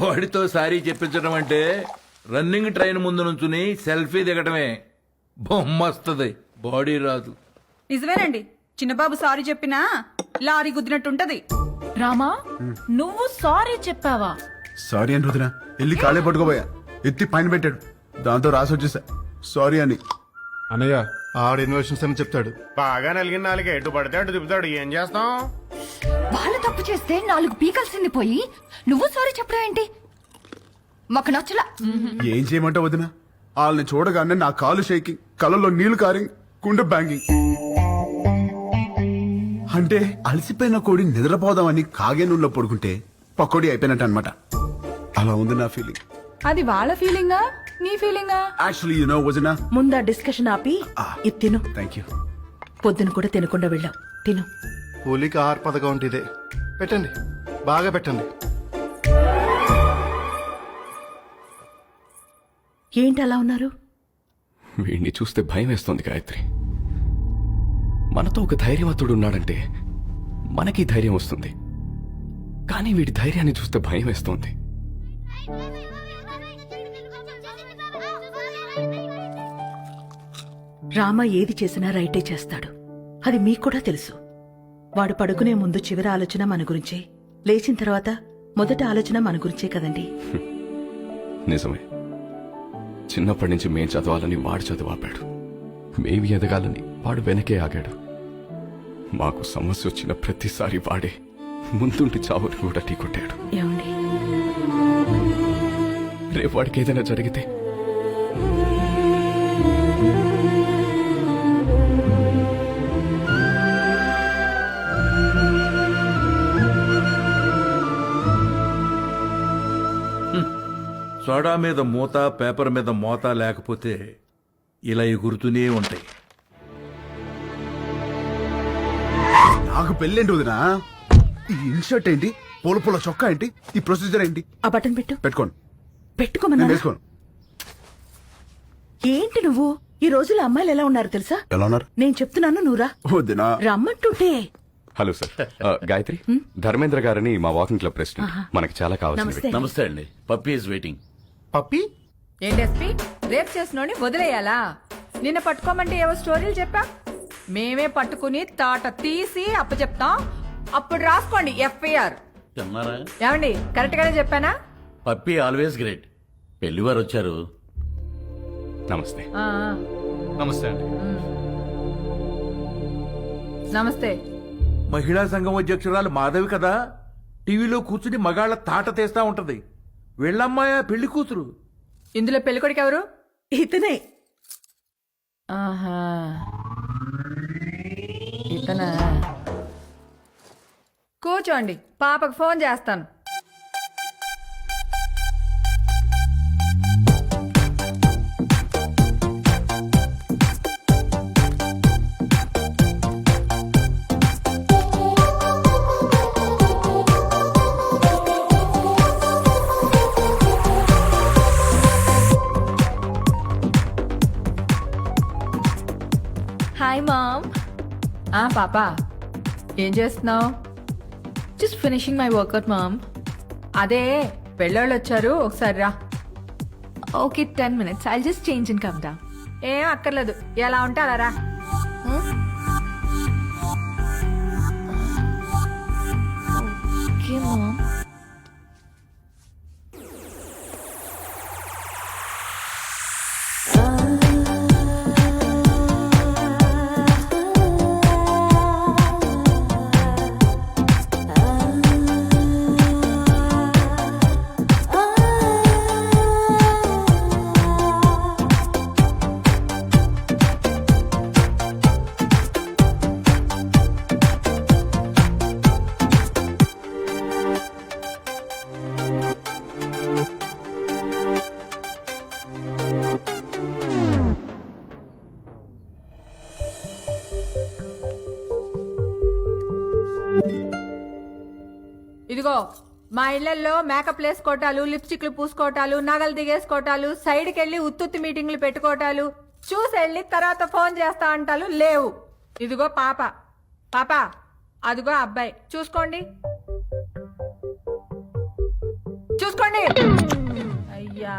వాడితో సారీ చెప్పించడం అంటే running train ముందు నుంచుని సెల్ఫీ దిగటమే. బొమ్మస్తుంది, బాడీ రాదు. నిజమేనండి, చిన్నబాబు సారీ చెప్పినా లారీ గుద్దినట్టుంటది. రామా నువ్వు సారీ చెప్పావా? సారీ అని వదినా వెళ్ళి కాళ్ళే పట్టుకోబోయా, ఎత్తి పైన పెట్టాడు, దాంతో రాసి వచ్చేసా సారీ అని. అన్నయ్య ఆవిడ ఇన్వెషన్స్ అని చెప్తాడు. బాగా నలిగిన నాలుగు ఎటు పడితే అటు తిప్పుతాడు. ఏం చేస్తాం? వాళ్ళు తప్పు చేస్తే 4 పీకల్సింది పోయి నువ్వు సారీ చెప్పడం ఏంటి? మాకు నచ్చలా. ఏం చేయమంటావు వదినా? వాళ్ళని చూడగానే నా కాలు షేకింగ్, కళ్ళల్లో నీళ్లు కారింగ్, గుండె బ్యాంగింగ్. అంటే అలసిపోయిన కోడి నిద్రపోదామని కాగే నూనెలో పడుకుంటే పకోడీ అయిపోయినట్టు అనమాట. అలా ఉంది నా ఫీలింగ్. అది వాళ్ళ ఫీలింగా నీ ఫీలింగా? యాక్చువల్లీ యు నో వదినా, ముందా డిస్కషన్ ఆపి ఇది తిను. Thank you. పొద్దున కూడా తినకుండా వెళ్ళావు, తిను. కూలికి ఆహార పథకం అంటే ఇదే. పెట్టండి, బాగా పెట్టండి. ఏంటి అలా ఉన్నారు? వీడిని చూస్తే భయం వేస్తోంది గాయత్రి. మనతో ఒక ధైర్యవంతుడు ఉన్నాడంటే మనకి ధైర్యం వస్తుంది, కానీ వీడి ధైర్యాన్ని చూస్తే భయం వేస్తోంది. రామ ఏది చేసినా రైటే చేస్తాడు, అది మీకు కూడా తెలుసు. వాడు పడుకునే ముందు చివరి ఆలోచన మన గురించే, లేచిన తర్వాత మొదటి ఆలోచన మన గురించే కదండి. నిజమే, చిన్నప్పటి నుంచి మేం చదవాలని వాడు చదువు ఆపాడు, మేమి ఎదగాలని వాడు వెనకే ఆగాడు. మాకు సమస్య వచ్చిన ప్రతిసారి వాడే ముందుండి చావుని కూడా ఢీకొట్టాడు. ఏమండి, రేపు వాడికి ఏదైనా జరిగితే సోడా మీద మూత, పేపర్ మీద మోత లేకపోతే ఇలా ఎగురుతూనే ఉంటాయి. నాకు పెళ్ళేంటి వదినా? ఈ ఇన్షర్ట్ ఏంటి, పూల పూల చొక్కా ఏంటి, ఈ ప్రొసీజర్ ఏంటి? ఆ బటన్ పెట్టు. పెట్టుకోండి. పెట్టుకోమన్నా. నేను వేసుకోను. ఏంటి నువ్వు? ఈ రోజుల్లో అమ్మాయిలు ఎలా ఉన్నారు తెలుసా? ఎలా ఉన్నారు? నేను చెప్తున్నాను, నువ్వురా. వదినా రమ్మంటుంటే. హలో సార్, గాయత్రి, ధర్మేంద్ర గారని మా వాకింగ్ క్లబ్ ప్రెసిడెంట్. మనకి చాలా కావాల్సింది. నమస్తే. నమస్తే అండి. Puppy is waiting. పప్పి ఏంటెస్పీ, రేప్ చేసినోని వదిలేయాలా? నిన్న పట్టుకోమంటే ఏవో స్టోరీలు చెప్పా, మేమే పట్టుకుని తాట తీసి అప్పచెప్తాం. అప్పుడు రాసుకోండి ఎఫ్ఐఆర్. చెన్నారా? ఏమండి, కరెక్ట్ గానే చెప్పానా? Puppy always great. పెళ్లివారు వచ్చారు. నమస్తే. ఆ, నమస్తే అండి. నమస్తే. మహిళా సంఘం అధ్యక్షురాలు మాధవి కదా, టీవీలో కూర్చుని మగాళ్ళ తాట తీస్తా ఉంటది. వీళ్ళమ్మాయ పెళ్లి కూతురు. ఇందులో పెళ్ళికొడుకు ఎవరు? ఇతనే. ఆహా, ఇతనా? కూర్చోండి, పాపకు ఫోన్ చేస్తాను. Hi mom. పాపా, ఏం చేస్తున్నావు? Just finishing my workout mom. అదే పెళ్ళోళ్ళు వచ్చారు, ఒకసారి రా. Okay, 10 minutes. I'll just change and come down. ఏం అక్కర్లేదు, ఎలా ఉంటే అలా రా. Okay, mom. ఇదిగో, మా ఇళ్లలో మేకప్ వేసుకోవటాలు, లిప్స్టిక్లు పూసుకోవటాలు, నగలు దిగేసుకోవటాలు, సైడ్కి వెళ్ళి ఉత్తుత్తి మీటింగ్లు పెట్టుకోవటాలు, చూసి వెళ్ళి తర్వాత ఫోన్ చేస్తా అంటాలు లేవు. ఇదిగో పాప, పాప అదిగో అబ్బాయి, చూసుకోండి చూసుకోండి. చూడండి. అయ్యా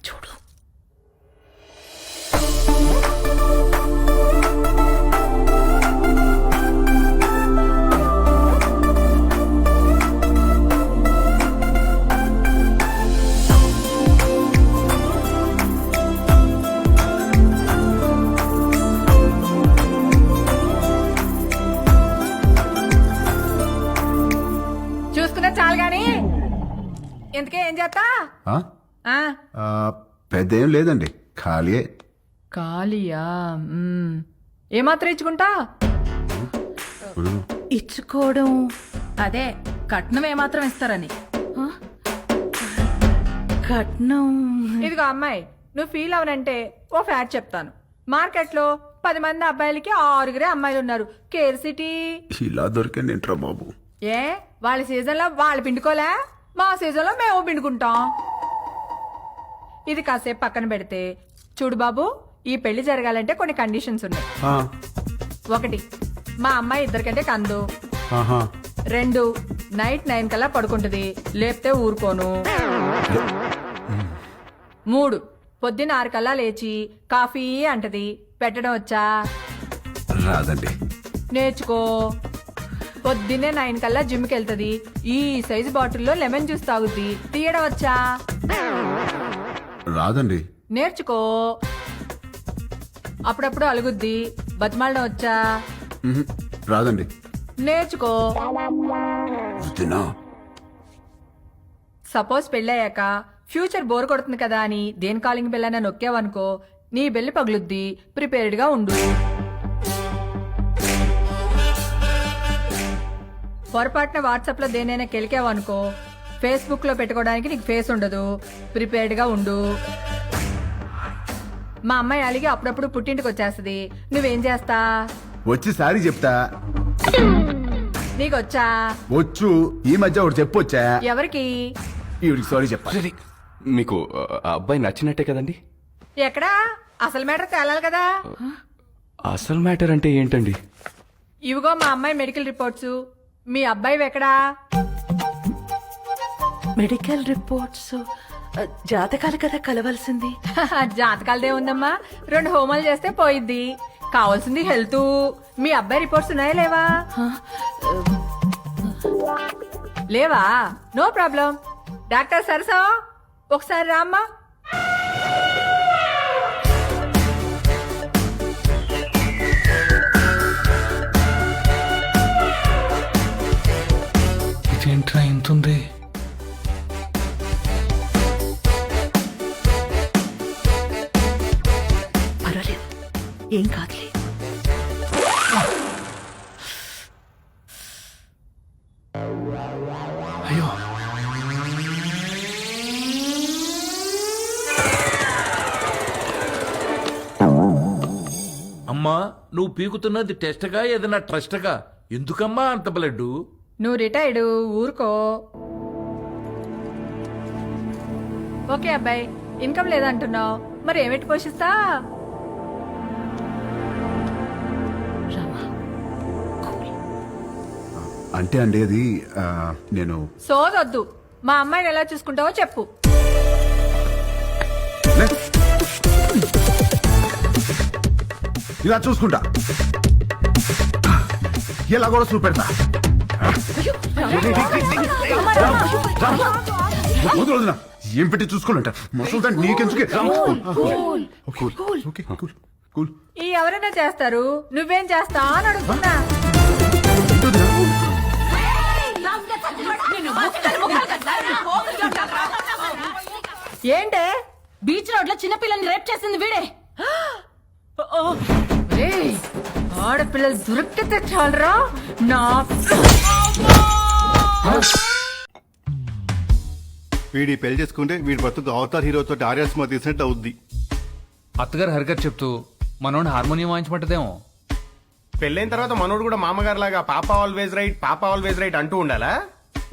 చూడు. చూసుకున్నా చాలు గాని ఇంతకే ఏం చేస్తా ఆ? ఆ, ఆ, పెద్ద ఏం లేదండి, ఖాళీయే. ఖాళీయా ఏమాత్రం ఇచ్చుకుంటా ఇచ్చుకోవడం అదే కట్నం ఏమాత్రం ఇస్తారని. కట్నం ఇదిగో అమ్మాయి, నువ్వు ఫీల్ అవనంటే ఓ ఫ్యాక్ట్ చెప్తాను. మార్కెట్లో 10 మంది అబ్బాయిలకి 6 అమ్మాయిలు ఉన్నారు. Care city. ఇలా దొరికండి ఏంట్రా బాబు. ఏ వాళ్ళ సీజన్లో వాళ్ళు పిండుకోలే, మా సీజన్లో మేము పిండుకుంటాం. ఇది కాసేపు పక్కన పెడితే చూడు బాబు, ఈ పెళ్లి జరగాలంటే కొన్ని కండిషన్స్ ఉన్నాయి. ఆ, 1, మా అమ్మాయి ఇద్దరికంటే కందు. ఆహా. 2, నైట్ 9 కల్లా పడుకుంటది, లేపితే ఊరుకోను. 3, పొద్దున్న 6 కల్లా లేచి కాఫీ అంటది, పెట్టడం వచ్చా? రాదండి. నేర్చుకో. పొద్దున్నే 9 కల్లా జిమ్కి వెళ్తది, ఈ సైజు బాటిల్లో లెమన్ జ్యూస్ తాగుద్ది, తీయడం వచ్చా? రాదండి. నేర్చుకో. అప్పుడప్పుడు అలుగుద్ది, బతిమాలడం వచ్చా? మ్హూ. రాదండి. నేర్చుకో. వద్దునా? సపోజ్ పెళ్ళయ్యాక ఫ్యూచర్ బోర్ కొడుతుంది కదా అని దేని కాలింగ్ బెల్ అయినా నొక్కావనుకో, నీ బెల్లి పగులుద్ది, ప్రిపేర్డ్ గా ఉండు. పొరపాటున వాట్సాప్ లో దేనైనా కెలికావనుకో, ఫేస్బుక్ లో పెట్టుకోవడానికి నీకు ఫేస్ ఉండదు, ప్రిపేర్డ్ గా ఉండు. మా అమ్మాయి అలిగి అప్పుడప్పుడు పుట్టింటికి వచ్చేస్తది, నువ్వేం చేస్తా? వచ్చి సారీ చెప్తా. నీకొచ్చా? వచ్చు. ఈ మధ్య ఒకటి చెప్పొచ్చా? ఎవరికి? ఈవిడికి సారీ చెప్పాలి. మీకు ఆ అబ్బాయి నచ్చినట్టే కదండి? ఎక్కడా? అసలు మ్యాటర్ తేలాలి కదా. అసలు మ్యాటర్ అంటే ఏంటండి? ఇవిగో మా అమ్మాయి మెడికల్ రిపోర్ట్స్. మీ అబ్బాయి ఎక్కడా? మెడికల్ రిపోర్ట్స్, జాతకాలు కదా కలవాల్సింది. జాతకాలదే ఉందమ్మా, 2 హోమాలు చేస్తే పోయిద్ది. కావాల్సింది హెల్త్. మీ అబ్బాయి రిపోర్ట్స్ ఉన్నాయా లేవా? లేవా? No problem. డాక్టర్ సరసా ఒకసారి రామ్మా. ఇదేంట్రా ఇంతుంది? పర్వాలేదు, ఏం కాదులే. అయ్యో, అమ్మా నువ్వు పీకుతున్నది టెస్ట్గా ఏదైనా ట్రస్ట్గా? ఎందుకమ్మా అంత బ్లడ్? నువ్వు రిటైర్డ్, ఊరుకో. ఓకే అబ్బాయి, ఇన్కమ్ లేదంటున్నావు, మరి ఏమిటి పోషిస్తా? రామా, కూల్. అంటే అండి అది నేను సోదొద్దు. మా అమ్మాయిని ఎలా చూసుకుంటావో చెప్పు. లే. ఇలా చూసుకుంటా, ఇలా కూడా చూపెడతా. వదిలేదునా? ఏం పెట్టి చూసుకోవాలంట మసలు నీకెందుకే? ఈ ఎవరైనా చేస్తారు, నువ్వేం చేస్తా అని అడుగుతున్నా. ఏంటే? బీచ్ రోడ్ లో చిన్నపిల్లని రేప్ చేసింది వీడే. ఏయ్, ఆడపిల్లలు దొరికితే చాలరా నా. వీడి పెళ్లి చేసుకుంటే వీడి బతుకు అవతార్ హీరోతో ఆర్యా సినిమా తీసినట్టు అవుద్ది. అత్తగారు హరికత్ చెప్తూ మనోడిని హార్మోనియం వాయించమంటదేమో. పెళ్ళైన తర్వాత మనోడు కూడా మామగారు లాగా పాప ఆల్వేజ్ రైట్, పాప ఆల్వేజ్ రైట్ అంటూ ఉండాలా?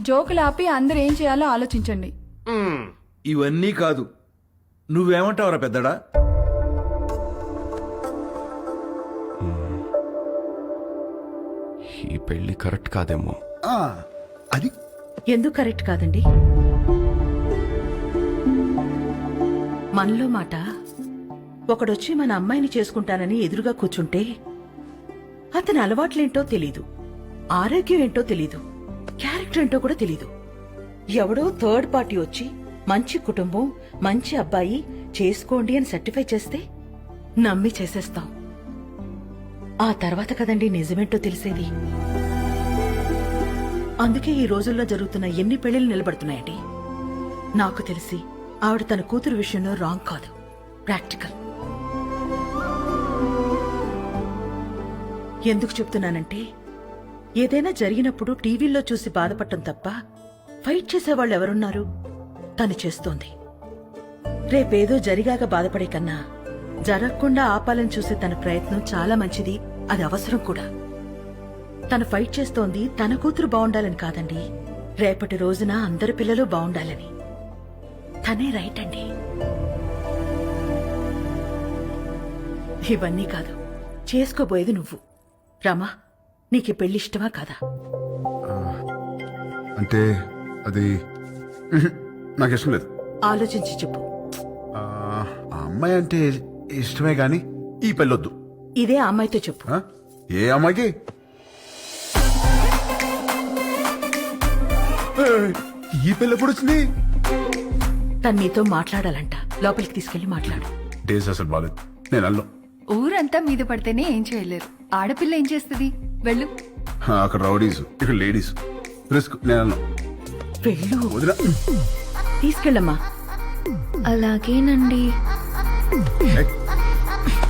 జోకులు ఆపి అందరూ ఏం చేయాలో ఆలోచించండి. మ్మ్. ఇవన్నీ కాదు, నువ్వేమంటావురా పెద్దడా? ఈ పెళ్లి కరెక్ట్ కాదేమో. అది ఎందుకు కరెక్ట్ కాదండి? మనలో మాట ఒకడొచ్చి మన అమ్మాయిని చేసుకుంటానని ఎదురుగా కూర్చుంటే అతని అలవాట్లేంటో తెలీదు, ఆరోగ్యం ఏంటో తెలీదు, క్యారెక్టర్ ఏంటో కూడా తెలీదు. ఎవడో థర్డ్ పార్టీ వచ్చి మంచి కుటుంబం, మంచి అబ్బాయి చేసుకోండి అని సర్టిఫై చేస్తే నమ్మి చేసేస్తాం. ఆ తర్వాత కదండి నిజమేంటో తెలిసేది. అందుకే ఈ రోజుల్లో జరుగుతున్న ఎన్ని పెళ్లిళ్ళు నిలబడుతున్నాయండి. నాకు తెలిసి ఆవిడ తన కూతురు విషయంలో రాంగ్ కాదు, ప్రాక్టికల్. ఎందుకు చెప్తున్నానంటే ఏదైనా జరిగినప్పుడు టీవీల్లో చూసి బాధపడటం తప్ప ఫైట్ చేసేవాళ్ళు ఎవరున్నారు? తను చేస్తోంది. రేపేదో జరిగాక బాధపడే కన్నా జరగకుండా ఆపాలని చూసే తన ప్రయత్నం చాలా మంచిది, అది అవసరం కూడా. తను ఫైట్ చేస్తోంది తన కూతురు బాగుండాలని కాదండి, రేపటి రోజున అందరి పిల్లలు బాగుండాలని. తనే రైట్ అండి. ఇవన్నీ కాదు, చేసుకోబోయేది నువ్వు. రామా, నీకు పెళ్లి ఇష్టమా కాదా? అంటే అది నాకు ఇష్టం లేదు. ఆలోచించి చెప్పు. ఆ అమ్మాయి అంటే ఇష్టమే గాని ఈ పెళ్ళొద్దు. ఇదే ఆ అమ్మాయితో చెప్పు. ఆ? ఏ అమ్మాయికి? ఏయ్, ఈ పెళ్ళి ఎప్పుడు వచ్చింది? తను నీతో మాట్లాడాలంట, లోపలికి తీసుకెళ్లి మాట్లాడు. డేస్ అసలు బాలేదు, నేను అల్లం. ఊరంతా మీద పడితేనే ఏం చేయలేరు. ఆడపిల్ల ఏం చేస్తుంది? వెళ్ళు. అక్కడ రౌడీస్, ఇక్కడ లేడీస్. రిస్క్, నేను అల్లం. వెళ్ళు, వదిలా. తీసుకెళ్ళమ్మా. అలాగేనండి. ఏయ్,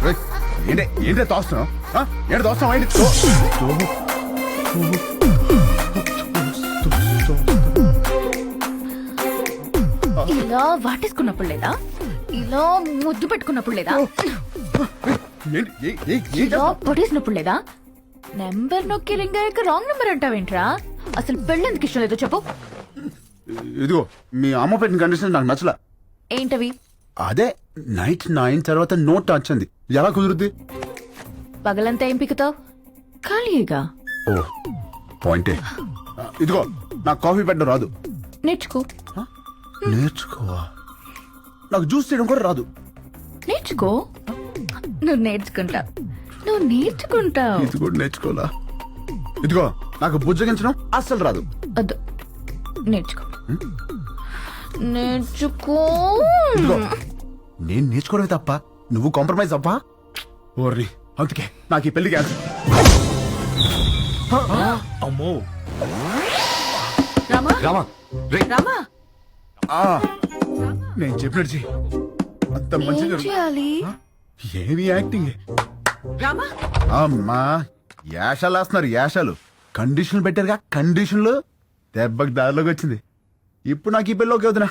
ఏయ్, ఏంటే తోస్తున్నావు? ఏంటి తోస్తున్నావు? ఏంటి ఇలా వాటేసుకున్నప్పుడు లేదా? ఇలా ముద్దు పెట్టుకున్నప్పుడు లేదా? ఇలా పొడేసినప్పుడు లేదా? నెంబర్ నొక్కి రింగ్ అయ్యాక రాంగ్ నెంబర్ అంటావేంట్రా? అసలు పెళ్ళెందుకు ఇష్టం లేదో చెప్పు. ఇదిగో మీ అమ్మ పెట్టిన కండిషన్ నాకు నచ్చలా. ఏంటవి? అదే నైట్ 9 తర్వాత నో టచ్ అంది. ఎలా కుదురుద్ది? పగలంతా ఏం పిక్కుతావు? ఖాళీగా. ఓ పాయింటే. ఇదిగో నాకు కాఫీ పెట్టడం రాదు. నేర్చుకో. నేర్చుకోవా? నాకు జ్యూస్ చేయడం కూడా రాదు. నేర్చుకో. నువ్వు నేర్చుకుంటావు. నువ్వు నేర్చుకుంటావు. ఇది కూడా నేర్చుకోవాలా? ఇదిగో నాకు బుజ్జగించడం అస్సలు రాదు. వద్దు, నేర్చుకో. నేర్చుకో. ఇదిగో నేను నేర్చుకోవడమే తప్ప నువ్వు కాంప్రమైజ్ అవ్వా? ఓర్ని, అందుకే నాకు ఈ పెళ్లి క్యాన్సిల్. అమ్మో, రామా, రామా రే, రామా, నేను చెప్పినట్టు చెయ్యి. అంత ఏం మంచిగా చేయాలి? ఏమి యాక్టింగ్. రామా. అమ్మా యాషాలు వేస్తున్నారు, యాషాలు. కండిషన్లు పెట్టారుగా, కండిషన్లు. దెబ్బకి దారిలోకి వచ్చింది. ఇప్పుడు నాకు ఈ పెళ్ళి ఓకే వదినా.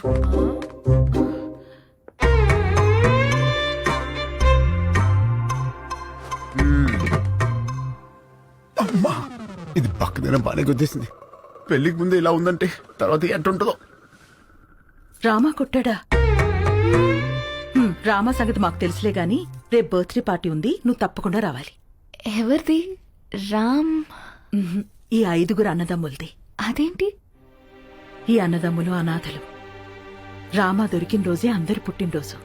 అమ్మా ఇది పక్కదైనా బాగానే గుర్తిస్తుంది. పెళ్లికి ముందు ఇలా ఉందంటే తర్వాత ఎట్టుంటుందో. రామా కొట్టాడా? రామా సంగతి మాకు తెలుసులే గాని రేపు బర్త్డే పార్టీ ఉంది, నువ్వు తప్పకుండా రావాలి. ఎవరిది? రామ్. ఈ 5 అన్నదమ్ములది. అదేంటి? ఈ అన్నదమ్ములు అనాథలు. రామా దొరికిన రోజే అందరి పుట్టినరోజు.